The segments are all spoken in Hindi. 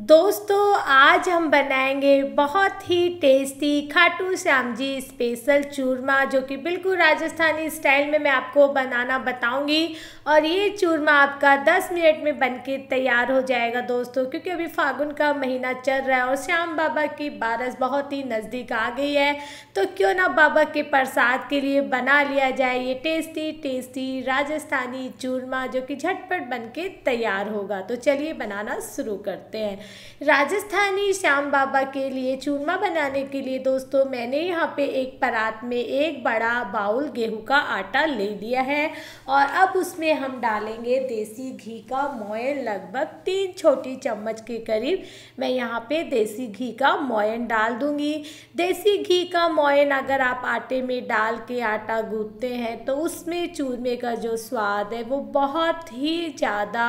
दोस्तों आज हम बनाएंगे बहुत ही टेस्टी खाटू श्याम जी स्पेशल चूरमा, जो कि बिल्कुल राजस्थानी स्टाइल में मैं आपको बनाना बताऊंगी। और ये चूरमा आपका 10 मिनट में बनके तैयार हो जाएगा दोस्तों, क्योंकि अभी फागुन का महीना चल रहा है और श्याम बाबा की बारस बहुत ही नज़दीक आ गई है। तो क्यों ना बाबा के प्रसाद के लिए बना लिया जाए ये टेस्टी टेस्टी राजस्थानी चूरमा, जो कि झटपट बनके तैयार होगा। तो चलिए बनाना शुरू करते हैं। राजस्थानी श्याम बाबा के लिए चूरमा बनाने के लिए दोस्तों मैंने यहाँ पे एक परात में एक बड़ा बाउल गेहूं का आटा ले लिया है और अब उसमें हम डालेंगे देसी घी का मोयन। लगभग 3 छोटी चम्मच के करीब मैं यहाँ पे देसी घी का मोयन डाल दूंगी। देसी घी का मोयन अगर आप आटे में डाल के आटा गूंथते हैं तो उसमें चूरमे का जो स्वाद है वो बहुत ही ज़्यादा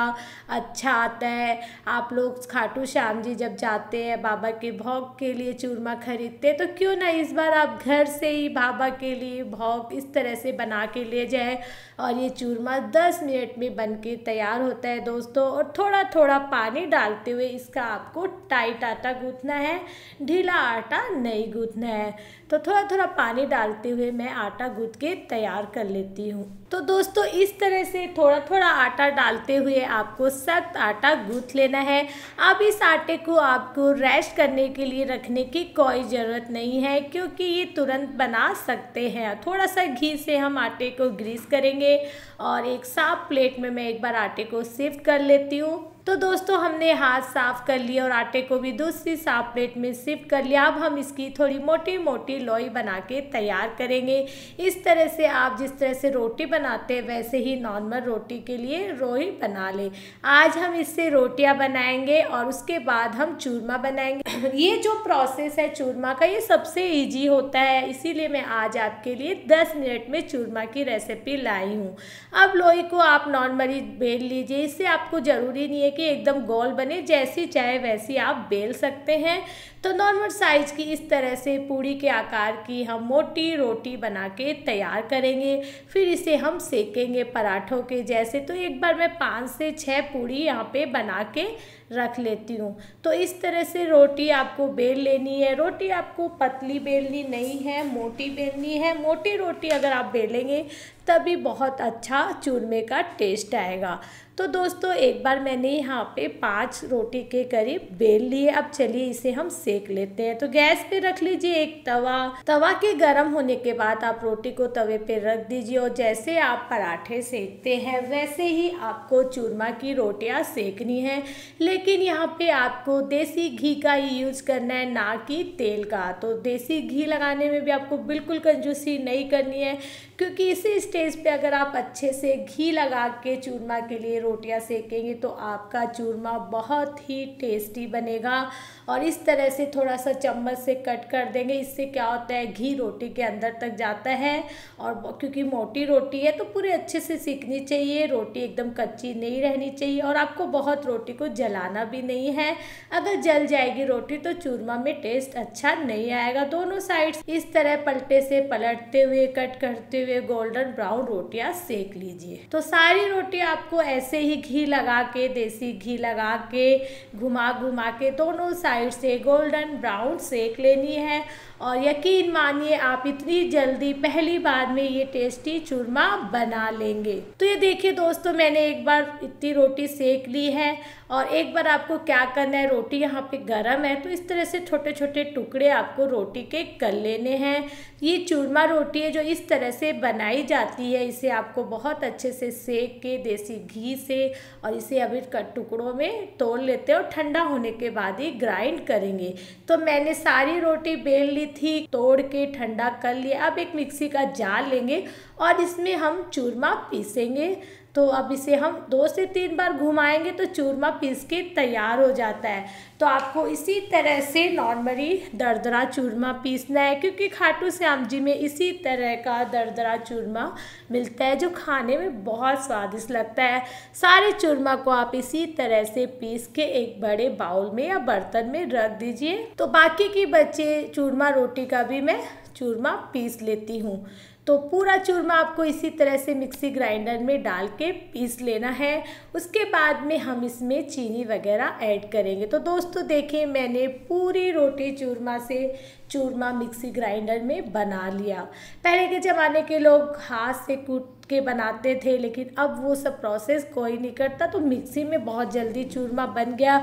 अच्छा आता है। आप लोग खाटू श्याम जी जब जाते हैं बाबा के भोग के लिए चूरमा खरीदते हैं, तो क्यों ना इस बार आप घर से ही बाबा के लिए भोग इस तरह से बना के ले जाए। और ये चूरमा 10 मिनट में बन के तैयार होता है दोस्तों। और थोड़ा थोड़ा पानी डालते हुए इसका आपको टाइट आटा गूंथना है, ढीला आटा नहीं गूंथना है। तो थोड़ा थोड़ा पानी डालते हुए मैं आटा गूंथ के तैयार कर लेती हूँ। तो दोस्तों इस तरह से थोड़ा थोड़ा आटा डालते हुए आपको सख्त आटा गूंथ लेना है। अब इस आटे को आपको रेस्ट करने के लिए रखने की कोई ज़रूरत नहीं है, क्योंकि ये तुरंत बना सकते हैं। थोड़ा सा घी से हम आटे को ग्रीस करेंगे और एक साफ प्लेट में मैं एक बार आटे को शिफ्ट कर लेती हूँ। तो दोस्तों हमने हाथ साफ कर लिया और आटे को भी दूसरी साफ प्लेट में शिफ्ट कर लिया। अब हम इसकी थोड़ी मोटी मोटी लोई बना के तैयार करेंगे। इस तरह से आप जिस तरह से रोटी बनाते हैं वैसे ही नॉर्मल रोटी के लिए लोई बना लें। आज हम इससे रोटियां बनाएंगे और उसके बाद हम चूरमा बनाएंगे। ये जो प्रोसेस है चूरमा का ये सबसे ईजी होता है, इसीलिए मैं आज आपके लिए 10 मिनट में चूरमा की रेसिपी लाई हूँ। अब लोई को आप नॉर्मली बेल लीजिए। इससे आपको ज़रूरी नहीं है कि एकदम गोल बने, जैसी चाहे वैसी आप बेल सकते हैं। तो नॉर्मल साइज की इस तरह से पूड़ी के आकार की हम मोटी रोटी बना के तैयार करेंगे। फिर इसे हम सेकेंगे पराठों के जैसे। तो एक बार मैं 5 से 6 पूड़ी यहाँ पे बना के रख लेती हूँ। तो इस तरह से रोटी आपको बेल लेनी है। रोटी आपको पतली बेलनी नहीं है, मोटी बेलनी है। मोटी रोटी अगर आप बेलेंगे तभी बहुत अच्छा चूरमे का टेस्ट आएगा। तो दोस्तों एक बार मैंने यहाँ पे 5 रोटी के करीब बेल लिए। अब चलिए इसे हम सेक लेते हैं। तो गैस पे रख लीजिए एक तवा के गर्म होने के बाद आप रोटी को तवे पे रख दीजिए और जैसे आप पराठे सेकते हैं वैसे ही आपको चूरमा की रोटियां सेकनी है। लेकिन यहाँ पे आपको देसी घी का ही यूज करना है, ना कि तेल का। तो देसी घी लगाने में भी आपको बिल्कुल कंजूसी नहीं करनी है, क्योंकि इसी स्टेज पे अगर आप अच्छे से घी लगा के चूरमा के लिए रोटियां सेकेंगे तो आपका चूरमा बहुत ही टेस्टी बनेगा। और इस तरह से थोड़ा सा चम्मच से कट कर देंगे। इससे क्या होता है, घी रोटी के अंदर तक जाता है और क्योंकि मोटी रोटी है तो पूरे अच्छे से सेकनी चाहिए। रोटी एकदम कच्ची नहीं रहनी चाहिए और आपको बहुत रोटी को जलाना भी नहीं है। अगर जल जाएगी रोटी तो चूरमा में टेस्ट अच्छा नहीं आएगा। दोनों साइड इस तरह पलटे से पलटते हुए कट करते हुए गोल्डन ब्राउन रोटियां सेक लीजिए। तो सारी रोटी आपको ऐसे ही घी लगा के, देसी घी लगा के घुमा घुमा के दोनों साइड से गोल्डन ब्राउन सेक लेनी है। और यकीन मानिए आप इतनी जल्दी पहली बार में ये टेस्टी चूरमा बना लेंगे। तो ये देखिए दोस्तों मैंने एक बार इतनी रोटी सेक ली है। और एक बार आपको क्या करना है, रोटी यहाँ पे गरम है तो इस तरह से छोटे छोटे टुकड़े आपको रोटी के कर लेने हैं। ये चूरमा रोटी है जो इस तरह से बनाई जाती है। इसे आपको बहुत अच्छे से सेक के देसी घी से और इसे अभी टुकड़ों में तोड़ लेते हैं और ठंडा होने के बाद ही ग्राइंड करेंगे। तो मैंने सारी रोटी बेल ली थी, तोड़ के ठंडा कर लिया। अब एक मिक्सी का जार लेंगे और इसमें हम चूरमा पीसेंगे। तो अब इसे हम 2 से 3 बार घुमाएंगे तो चूरमा पीस के तैयार हो जाता है। तो आपको इसी तरह से नॉर्मली दरदरा चूरमा पीसना है, क्योंकि खाटू श्याम जी में इसी तरह का दरदरा चूरमा मिलता है जो खाने में बहुत स्वादिष्ट लगता है। सारे चूरमा को आप इसी तरह से पीस के एक बड़े बाउल में या बर्तन में रख दीजिए। तो बाकी की बचे चूरमा रोटी का भी मैं चूरमा पीस लेती हूँ। तो तो पूरा चूरमा आपको इसी तरह से मिक्सी ग्राइंडर में डाल के पीस लेना है। उसके बाद में हम इसमें चीनी वगैरह ऐड करेंगे। तो दोस्तों देखिए, मैंने पूरी रोटी चूरमा से चूरमा मिक्सी ग्राइंडर में बना लिया। पहले के ज़माने के लोग हाथ से कूट के बनाते थे, लेकिन अब वो सब प्रोसेस कोई नहीं करता, तो मिक्सी में बहुत जल्दी चूरमा बन गया।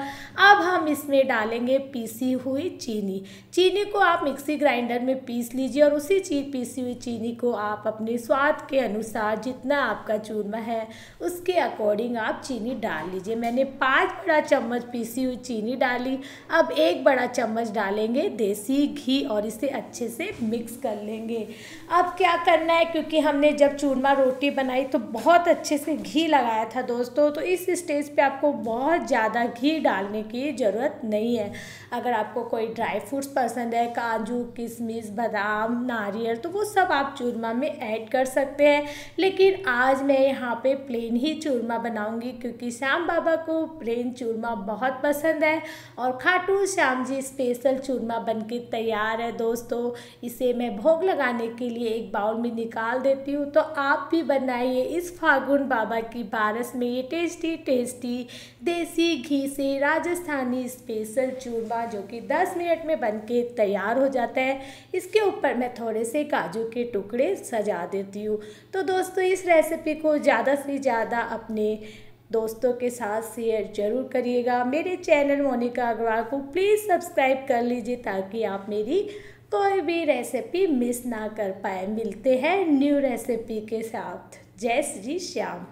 अब हम इसमें डालेंगे पीसी हुई चीनी। चीनी को आप मिक्सी ग्राइंडर में पीस लीजिए और उसी पीसी हुई चीनी को आप अपने स्वाद के अनुसार, जितना आपका चूरमा है उसके अकॉर्डिंग आप चीनी डाल लीजिए। मैंने 5 बड़ा चम्मच पीसी हुई चीनी डाली। अब 1 बड़ा चम्मच डालेंगे देसी घी और इसे अच्छे से मिक्स कर लेंगे। अब क्या करना है, क्योंकि हमने जब चूरमा रोटी बनाई तो बहुत अच्छे से घी लगाया था दोस्तों, तो इस स्टेज पे आपको बहुत ज़्यादा घी डालने की ज़रूरत नहीं है। अगर आपको कोई ड्राई फ्रूट्स पसंद है, काजू, किशमिश, बादाम, नारियल, तो वो सब आप चूरमा में ऐड कर सकते हैं। लेकिन आज मैं यहाँ पे प्लेन ही चूरमा बनाऊंगी, क्योंकि श्याम बाबा को प्लेन चूरमा बहुत पसंद है। और खाटू श्याम जी स्पेशल चूरमा बनके तैयार है दोस्तों। इसे मैं भोग लगाने के लिए एक बाउल में निकाल देती हूँ। तो आप भी बनाइए इस फागुन बाबा की बारस में ये टेस्टी टेस्टी देसी घी से राजस्थानी स्पेशल चूरमा, जो कि 10 मिनट में बनके तैयार हो जाता है। इसके ऊपर मैं थोड़े से काजू के टुकड़े सजा देती हूँ। तो दोस्तों इस रेसिपी को ज़्यादा से ज़्यादा अपने दोस्तों के साथ शेयर जरूर करिएगा। मेरे चैनल मोनिका अग्रवाल को प्लीज़ सब्सक्राइब कर लीजिए, ताकि आप मेरी कोई भी रेसिपी मिस ना कर पाए। मिलते हैं न्यू रेसिपी के साथ। जय श्री श्याम।